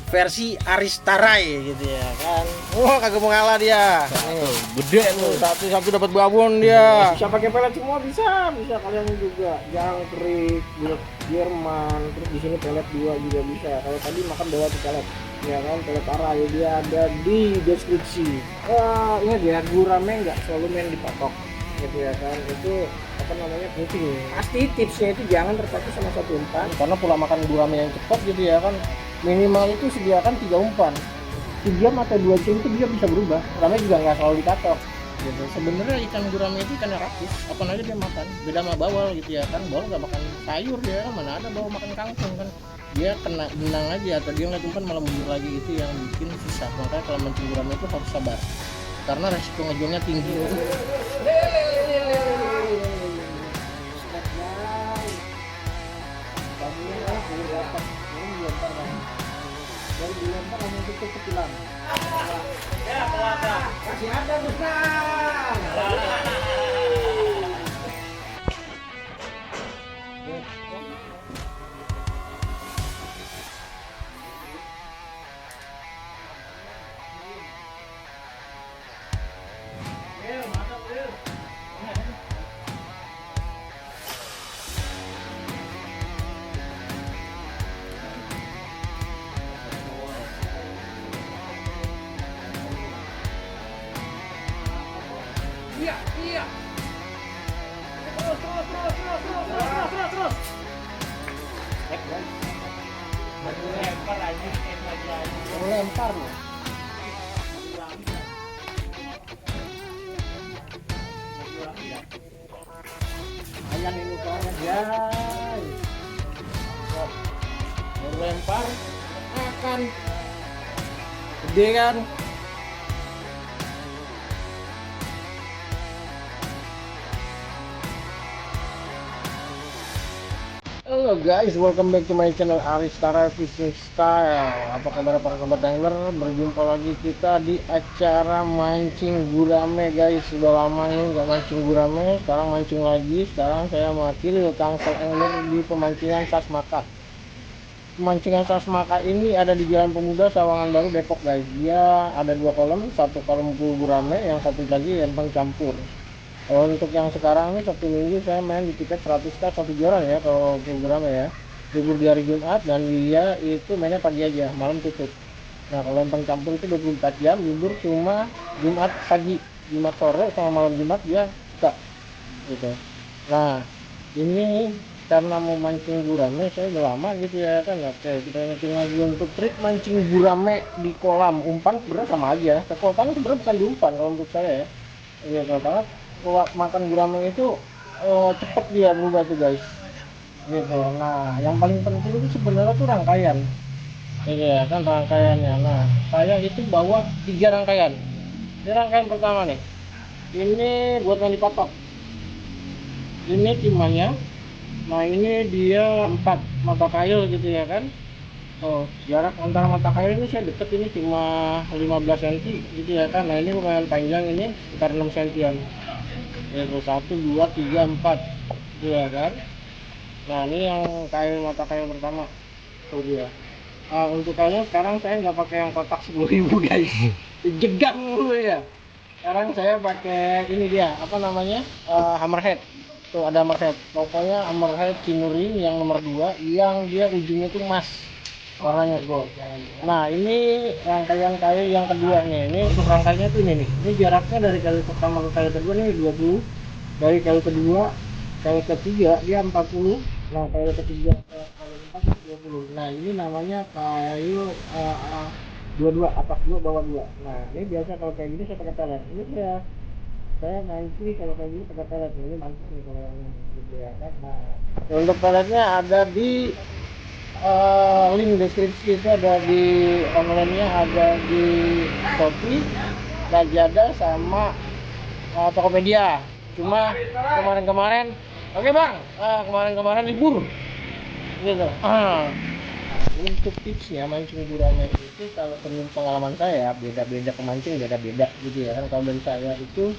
versi Aristarai gitu ya kan. Wah, kagak mau ngalah dia. Gede tuh. Satu dapat babon dia. Bisa pakai pelet semua, bisa kalian juga. Jangkrik, bulat Jerman, terus di sini pelet 2 juga bisa. Kalau tadi makan bawa tuh pelet, ya kan, pelet arah ya, dia ada di deskripsi. Ingat ya, gurame nggak selalu main dipatok, gitu ya kan. Itu apa namanya, penting. Pasti tipsnya itu jangan terpaku sama satu umpan, karena pola makan gurame yang cepat gitu ya kan, minimal itu sediakan 3 umpan. 3 atau 2 jam itu dia bisa berubah. Gurame juga nggak selalu dipatok gitu. Sebenarnya ikan gurame itu ikan rakis, apa aja dia makan, beda sama bawal gitu ya kan. Bawal nggak makan sayur dia kan, mana ada bawal makan kangkung kan, dia kena benang aja atau dia ngeliat umpan malah mundur lagi, itu yang bikin susah. Makanya kalau mancing gurame itu harus sabar karena resiko ngejongnya tinggi. Dari dilempar langsung tutup kecilan. Ya, masih ada Gusman. Iya. Terus. Lempar aja, lempar loh. Ayam ini ukurannya guys. Lempar, makan. Gede kan? Halo guys, welcome back to my channel Aristarai Fishing Style. Apa kabar para sobat angler? Berjumpa lagi kita di acara mancing gurame guys. Sudah lama nih nggak mancing gurame, sekarang mancing lagi. Sekarang saya mewakili Tangsel Angler di pemancingan Sasmaka. Pemancingan Sasmaka ini ada di Jalan Pemuda, Sawangan Baru, Depok guys. Dia ada 2 kolam, satu kolam full gurame, yang satu lagi empang campur. Untuk yang sekarang ini Sabtu Minggu saya main di tiket 100k 1 juara ya kalau program ya. Libur di hari Jumat dan dia itu mainnya pagi aja, malam tutup. Nah kalau empang campur itu 24 jam, libur cuma Jumat pagi, Jumat sore sama malam Jumat dia buka gitu. Nah ini karena mau mancing gurame saya udah lama gitu ya kan. Oke, kita mancing lagi untuk trik mancing gurame di kolam. Umpan sebenarnya sama aja, kekuatan sebenarnya bukan di umpan kalau menurut saya ya. Iya banget. Kalau makan gurame itu cepet dia berubah tuh guys gitu. Nah yang paling penting itu sebenarnya tuh rangkaian. Iya kan rangkaiannya. Nah saya itu bawa 3 rangkaian. Ini rangkaian pertama nih, ini buat yang dipatok, ini timahnya. Nah ini dia 4 mata kail gitu ya kan. Jarak antara mata kail ini saya deket, ini cuma 15 cm gitu ya kan. Nah ini lumayan panjang, ini sekitar 6 cm. Itu 1, 2, 3, 4 ya kan. Nah ini yang kail mata kail pertama tuh dia. Untuk kailnya sekarang saya nggak pakai yang kotak 10.000 guys, jegang dulu ya. Sekarang saya pakai ini dia apa namanya, hammerhead. Tuh ada hammerhead, pokoknya hammerhead Cinuri yang nomor 2 yang dia ujungnya tuh emas, warnanya gold. Nah ini rangkaian kail yang kedua nih. Ini untuk rangkaiannya tuh ini jaraknya dari kail pertama ke kail kedua nih 20, dari kail kedua kail ketiga dia 40. Nah kail ketiga ke kail 4 itu 20. Nah ini namanya kail 22, atas 2 bawah 2. Nah ini biasa kalau kayak gini saya pakai pelet. Ini saya mancing kalau kayak gini pakai pelet. Ini mancing nih kalau yang ini gitu ya kan. Nah untuk peletnya ada di link deskripsi, itu ada di online-nya, ada di Shopee, Lazada sama Tokopedia. Cuma kemarin-kemarin oke bang, kemarin-kemarin libur gitu. Untuk tipsnya mancing gurame itu, kalau menurut pengalaman saya beda-beda pemancing, beda-beda gitu ya kan. Kalau dari saya itu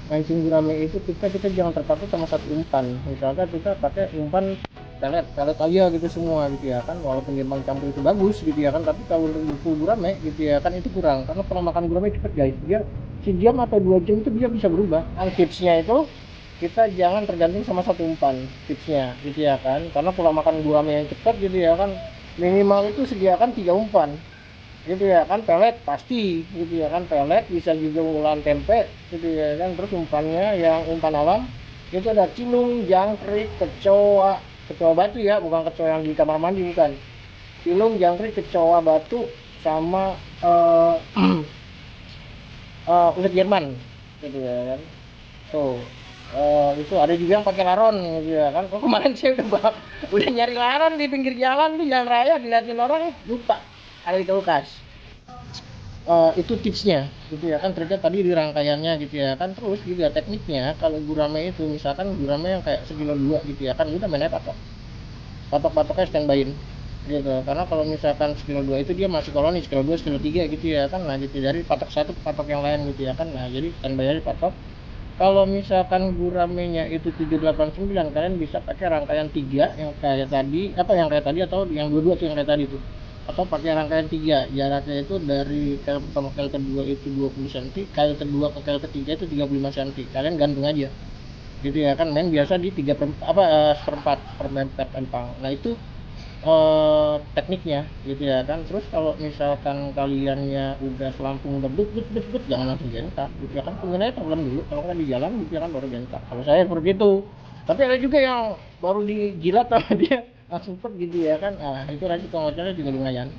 mancing gurame itu kita jangan terpaku sama satu umpan. Misalkan kita pakai umpan pelet aja gitu semua gitu ya kan, walaupun dia campur itu bagus gitu ya kan, tapi kalau untuk full gurame gitu ya kan itu kurang, karena kalau makan gurame cepet guys, dia sejam atau 2 jam itu dia bisa berubah. Tipsnya itu kita jangan tergantung sama satu umpan, tipsnya gitu ya kan, karena kalau makan gurame yang cepat gitu ya kan, minimal itu sediakan 3 umpan gitu ya kan, pelet pasti gitu ya kan, pelet bisa juga ulam tempe gitu ya kan. Terus umpannya yang umpan alam itu ada cilung, jangkrik, kecoa batu ya, bukan kecoa yang di kamar mandi, bukan. Cilung, jangkrik, kecoa batu, sama ulat Jerman gitu ya kan. Tuh itu ada juga yang pakai laron gitu ya kan. Kemarin saya udah nyari laron di pinggir jalan, di jalan raya, dilihatin orang, lupa ada di kulkas. Itu tipsnya gitu ya kan, ternyata tadi di rangkaiannya gitu ya kan. Terus juga tekniknya, kalau gurame itu misalkan gurame yang kayak sekilo 2 gitu ya kan, udah mainnya patoknya standbyin gitu, karena kalau misalkan sekilo 2 itu dia masih koloni, sekilo 2 sekilo 3 gitu ya kan. Nah gitu, dari patok satu ke patok yang lain gitu ya kan. Nah jadi standby aja patok. Kalau misalkan guramenya itu 789, kalian bisa pakai rangkaian 3 yang kayak tadi, yang kayak tadi, atau yang dua-dua tuh yang kayak tadi tuh, atau pakai rangkaian 3, jaraknya itu dari kali pertama kali kedua itu 20 cm, kali kedua ke kali ketiga itu 35 cm. Kalian gantung aja gitu ya kan, main biasa di 3/4 per empang. Nah itu tekniknya gitu ya kan. Terus kalau misalkan kaliannya udah selampung berdut jangan langsung gentak gitu ya kan, tungguin aja tenggelam dulu, kalau kan di jalan gitu ya kan baru gentak. Kalau saya seperti itu, tapi ada juga yang baru dijilat sama dia langsung pet gitu ya kan. Nah itu nanti pengocornya juga lumayan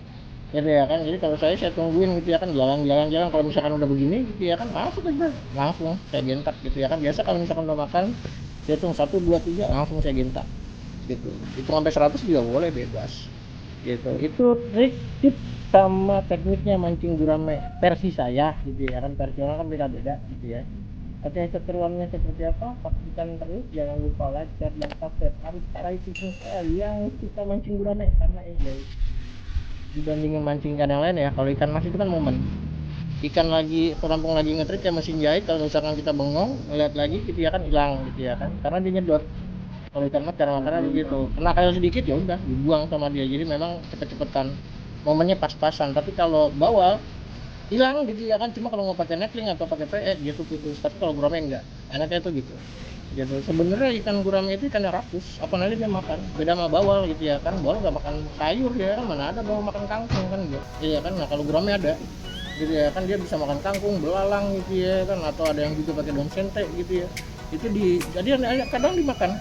gitu ya kan. Jadi kalau saya tungguin gitu ya kan, jalan, kalau misalkan udah begini gitu ya kan, langsung saya gentak gitu ya kan. Biasa kalau misalkan udah makan, saya hitung 1, 2, 3 langsung saya gentak gitu. Itu sampai 100 juga boleh, bebas gitu. Itu trik, tips sama tekniknya mancing gurame versi saya gitu ya kan. Versi orang kan beda-beda gitu ya. Oke, keseruannya seperti apa, pastikan terus, jangan lupa like, share, dan subscribe Aris Tara Fishing Style yang kita mancing gurame. Karena guys, dibandingin mancing ikan yang lain ya, kalau ikan mas itu kan momen, ikan lagi perampung lagi ngetrik kayak mesin jahit, kalau misalkan kita bengong ngeliat lagi gitu ya kan, hilang gitu ya kan, karena dia nyedot. Kalau ikan mas cara makannya begitu, kena kail sedikit ya udah dibuang sama dia. Jadi memang cepet-cepetan, momennya pas-pasan. Tapi kalau bawal hilang gitu ya kan. Cuma kalau mau pakai netling atau pakai PE dia tuh putus. Tapi kalau gurame enggak, enaknya tuh gitu. Gitu. Sebenarnya ikan gurame itu ikan yang rakus, apa nanti dia makan. Beda sama bawal gitu ya kan. Bawal nggak makan sayur ya kan, mana ada bawal makan kangkung kan gitu. Iya kan. Nah kalau gurame ada gitu ya kan, dia bisa makan kangkung, belalang gitu ya kan, atau ada yang juga pakai daun sente gitu ya. Itu jadi kadang dimakan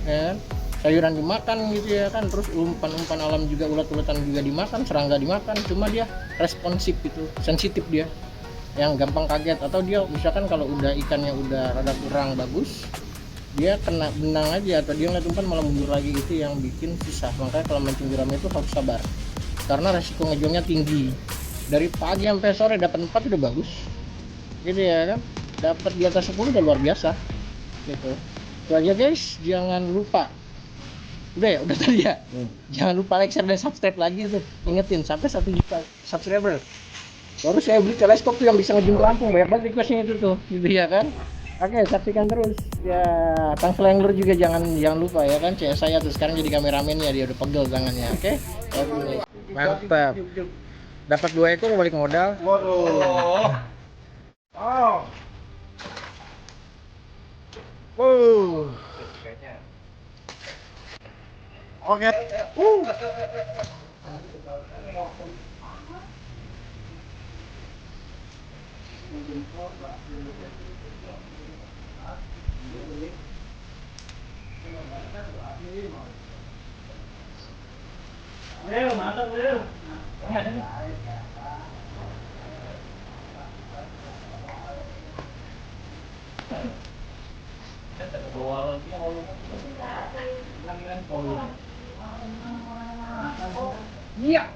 ya kan? Sayuran dimakan gitu ya kan. Terus umpan alam juga, ulat-ulatan juga dimakan, serangga dimakan. Cuma dia responsif gitu, sensitif dia, yang gampang kaget. Atau dia misalkan kalau udah ikannya udah rada kurang bagus, dia kena benang aja, atau dia ngeliat umpan malah mundur lagi, itu yang bikin susah. Makanya kalau mancing gurame itu harus sabar, karena resiko ngejongnya tinggi. Dari pagi sampai sore dapat 4 udah bagus gitu ya kan, dapat di atas 10 udah luar biasa gitu. Itu aja guys, jangan lupa, udah tadi ya, jangan lupa like, share, dan subscribe lagi tuh. Ingetin sampai 1 juta subscriber baru saya beli teleskop tuh yang bisa ngejung ke Lampung. Banyak banget requestnya itu tuh gitu ya kan. Oke, saksikan terus ya. Tangsel Angler juga jangan lupa ya kan. CS saya tuh sekarang jadi kameramen ya, dia udah pegel tangannya. Oke, mantap, dapat 2 ekor balik modal. Waduh. Oh. Oke. Mantap, Iya.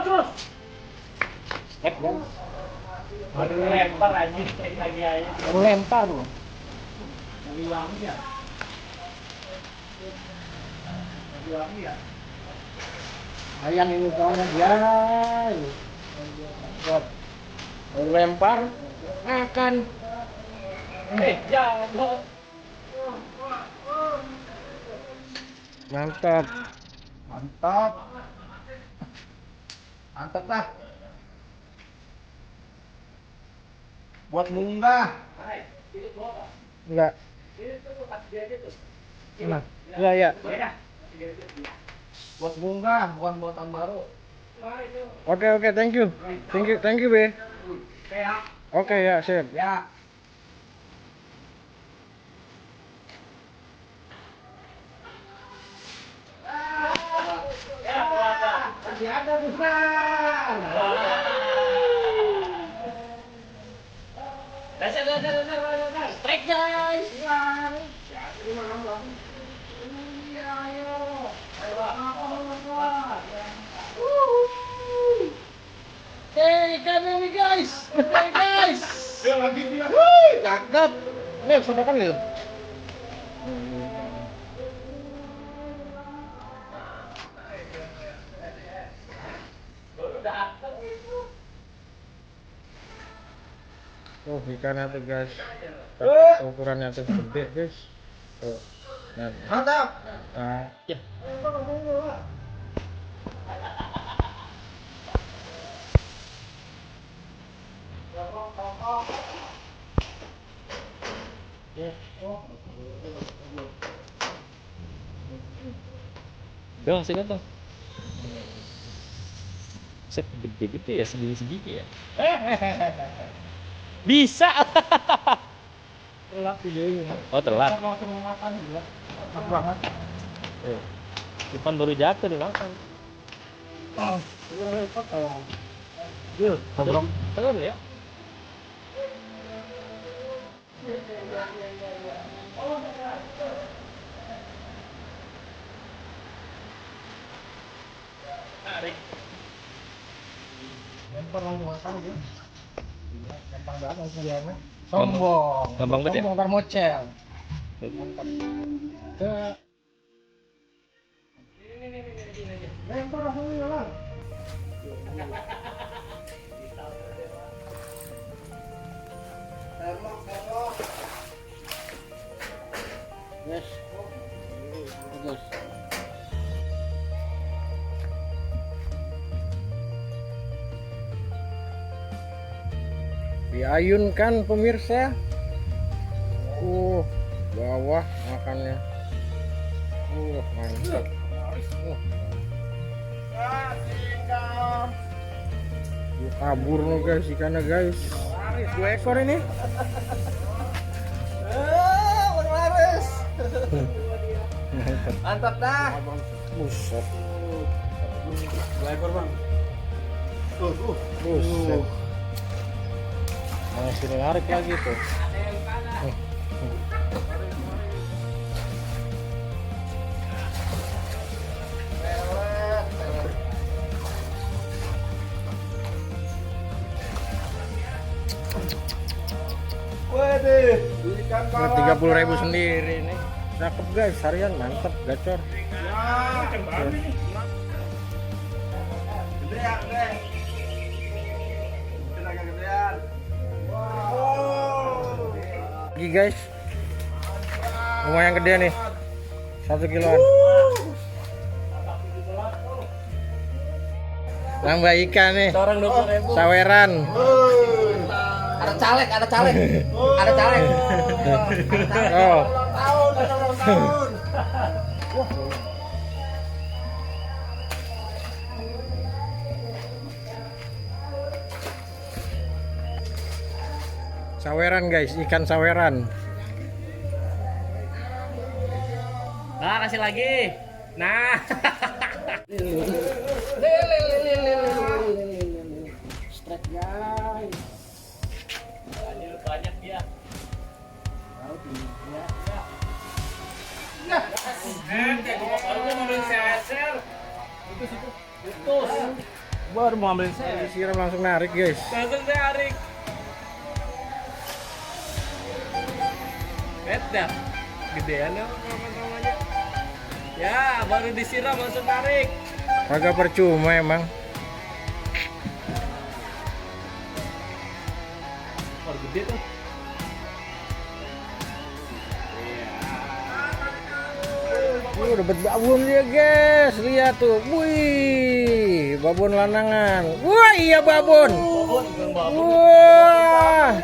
Terus. Step kan. Lempar aja lagi aja. Lempar loh. Lagi wangi ya. Ayam ini soalnya guys. Lempar akan jangan. Mantap. Mantap. Mantap dah. Buat munggah. Enggak. Enak. Iya, iya. Buat munggah, bukan buat tahun baru. Oke, oke, thank you. Thank you, Be. Oke, ya, sip. Ya. Masih ada bukan? Dasar. Strike guys. Hey, kami nih guys. Hey guys. Dia lagi dia. Cakep. Nih, sudah kan nih. Oh, ikannya tuh guys. Ukurannya tuh gede guys. Tuh. Nah, Mantap. nah. Ya. Udah, sini tuh. Set gede-gede ya, segini-segini ya. Bisa. Telat videonya. Oh, telat. Langsung makan gila. Enak banget. Ipan baru jatuh dimakan. Oh, repot kalau. Yuk, ngobrol. Telur ya. Tarik. Lempar langsung makan dia. Gampang banget langsung diamnya. Sombong. Gampang banget ya? Sombong ntar mocel. Mantap. Lempar langsung dia lah. Yes. Bagus. Diayunkan pemirsa. Bawah makannya. Mantap. Kabur nih guys ikannya guys. 2 ekor ini. Laris. Mantap dah. Buset. 2 ekor, Bang. Buset. Masih narik lagi tuh. Waduh, ikan 30.000 sendiri nih. Cakep guys, harian mantep gacor. Ya, ikan baru nih. Gede ya, gede. Tenaga gedean. Wow. Lagi guys. Lumayan gede nih. 1 kiloan. Nambah ikan nih. Orang 20.000. Saweran. Ada caleg. Ada caleg. Oh. Ulang tahun. Saweran guys, ikan saweran. Nah, kasih lagi. Nah. Strike guys. Banyak dia. Baru mau ambil saya. Siram langsung narik guys. Langsung tarik. Dah. Gedean ya kawan-kawannya. Ya, baru disiram langsung tarik. Kagak percuma emang. Baru gede tuh. Dapat babon dia guys, lihat tuh, wih, babon lanangan, wah iya babon, wah,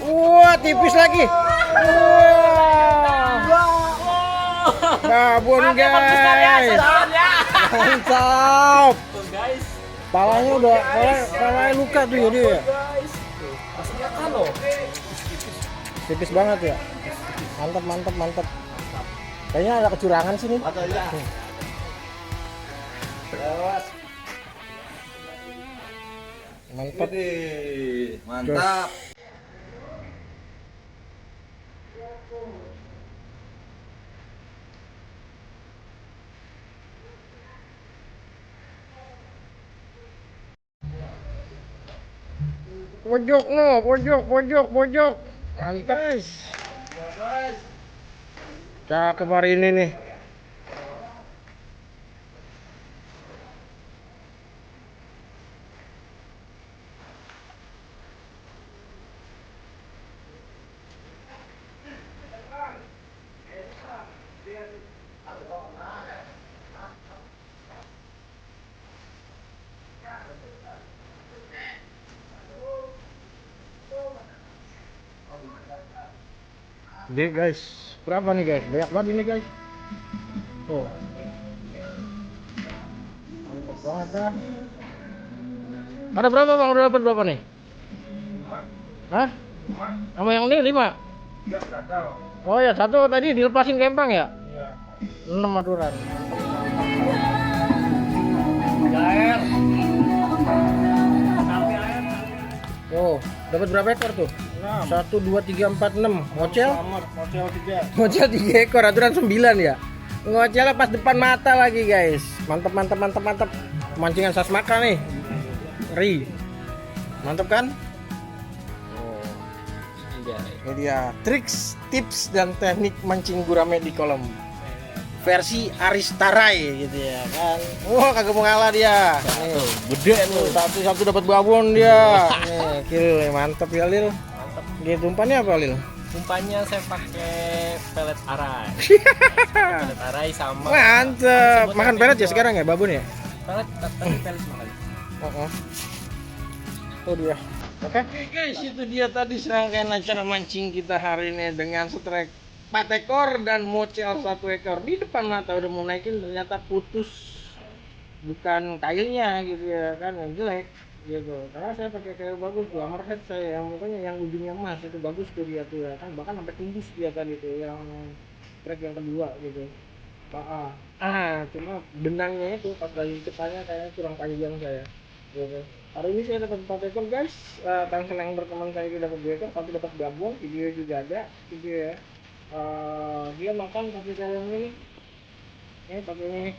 wah tipis lagi, wah, babon guys, mantap, Tuh guys. palanya udah, palanya luka tuh ya dia, Guys. Tuh, masih kelihatan loh. tipis banget ya, mantap mantap mantap, kayaknya ada kecurangan sini. Mantap. Mantap. Pojok no, pojok. Mantap. Cakep hari ini nih. Dia guys, berapa nih guys? Banyak banget ini guys. Tuh. Mantap banget kan. Ada berapa bang? Udah dapat berapa nih? Hah? Sama yang ini 5? Oh ya, satu tadi dilepasin ke empang ya? Iya. 6 aturan. Air. Sampai air. Oh, dapat berapa ekor tuh? 1, 2, 3, 4, 6. Ngocel? Model 3. Ngocel 3 ekor, aturan 9 ya. Ngocelnya pas depan mata lagi guys. Mantap mantap mantap mantap. Mancingan sasmaka nih. Ri. Mantap kan? Oh. Ini dia triks, tips dan teknik mancing gurame di kolam. Versi Aristarai gitu ya kan. Wah, kagak mau ngalah dia. Nih, Gede tuh, satu dapat babon dia. Nih, Kil, mantap ya Lil. Mantap. Gitu umpannya apa Lil? Umpannya saya pakai pelet arai. Pelet arai sama. Mantap. Makan pelet ya sekarang ya babon ya? Pelet tapi pelet makan. Oh. Tuh dia. Oke guys, itu dia tadi serangkaian acara mancing kita hari ini dengan strike 4 ekor dan mocel 1 ekor. Di depan mata udah mau naikin, ternyata putus, bukan kailnya gitu ya kan, yang jelek gitu. Karena saya pakai kail bagus tuh, hammerhead saya yang pokoknya yang ujungnya emas itu bagus tuh dia tuh ya kan, bahkan sampai tembus dia kan itu yang strike yang kedua gitu. Cuma benangnya itu pas lagi ceritanya kayaknya kurang panjang saya gitu. Hari ini saya dapat 4 ekor guys. Tangsel yang berteman saya itu dapat 2 ekor, satu dapat gabung, video juga ada gitu ya. Dia makan pakai kayak ini pakai ini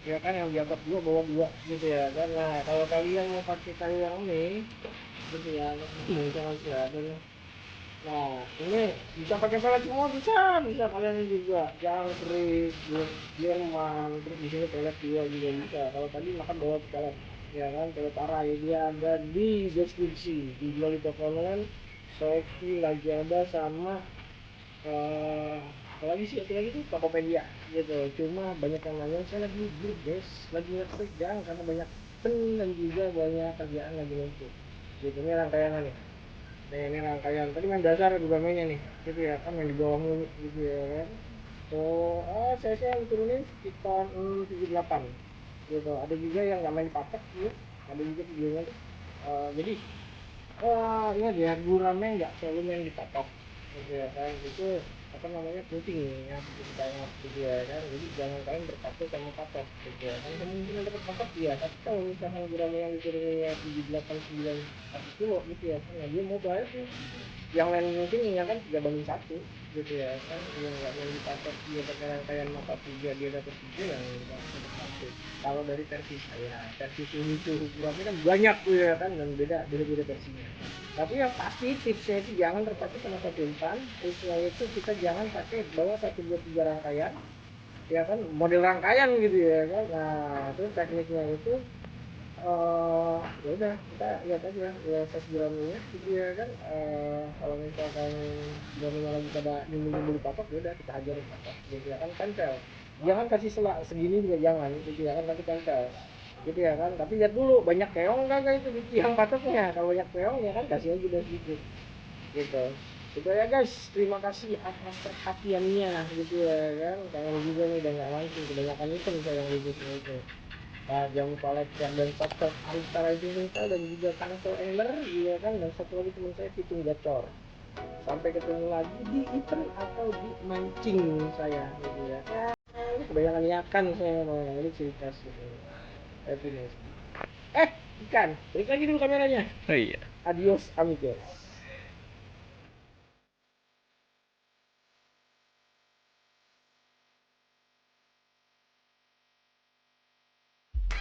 ya kan, yang di atas 2 bawah 2 gitu ya kan. Nah kalau kalian mau pakai kayu yang ini gitu ya, mungkin ada nih. Nah, ini bisa pakai pelet semua, bisa kalian juga. Jangkrik, Jerman, terus di sini pelet juga bisa. Kalau tadi makan bawa pelet, ya kan, pelet arai dia ada di deskripsi, dijual di toko online, Shopee, Lazada sama apalagi sih satu lagi tuh Tokopedia gitu. Cuma banyak yang nanya, saya lagi libur guys, lagi nge-strike jangan karena banyak pen dan juga banyak kerjaan lagi numpuk. Gitu, ini rangkaian nih. Nih, ini rangkaian tadi main dasar juga mainnya nih gitu ya kan, main di bawah mulu gitu ya kan. Saya yang turunin sekitar 78 gitu. Ada juga yang nggak main patek gitu, ada juga videonya tuh. Jadi ini dia gurame nggak selalu main di patok gitu ya kan, itu apa namanya penting ya ceritanya gitu ya kan. Jadi jangan kalian berpatok sama patok gitu ya kan, kemungkinan dapat patok ya, tapi kalau misalkan gurame yang dituruninnya 789 1 kilo gitu ya kan, dia mau bayar sih yang lain mungkin ya kan 3/1 gitu ya kan. Yang nggak mau dipatok dia pakai rangkaian mata 3 dia dapat 3 yang dapat 1. Kalau dari versi saya, versi ini tuh ukurannya kan banyak tuh ya kan, dan beda versinya. Tapi yang pasti tipsnya itu jangan terpaku sama satu umpan. Tipsnya itu kita jangan pakai bawa 1, 2, 3 rangkaian ya kan, model rangkaian gitu ya kan. Nah itu tekniknya itu ya udah kita lihat aja ya size guramenya gitu ya kan. Kalau misalkan guramenya lagi pada nimbul patok, ya udah kita hajar patok gitu ya kan, tempel. Jangan kasih segini juga jangan gitu ya kan, nanti tempel gitu ya kan. Tapi lihat dulu banyak keong kagak itu di tiang patoknya. Kalau banyak keong ya kan kasih aja udah sedikit gitu. Itu ya guys, terima kasih atas perhatiannya gitu ya kan. Kalau juga nih udah nggak mancing, kebanyakan itu saya yang ribut itu. Nah, jangan lupa like, share, dan subscribe Aristara Indonesia dan juga Tangsel Angler ya kan. Dan satu lagi teman saya Pitung Gacor. Sampai ketemu lagi di event atau di mancing saya gitu ya. Ini kebanyakan ikan saya mau ini cerita gitu. Happiness. Ikan, balik lagi dulu kameranya. Oh iya. Adios amigos.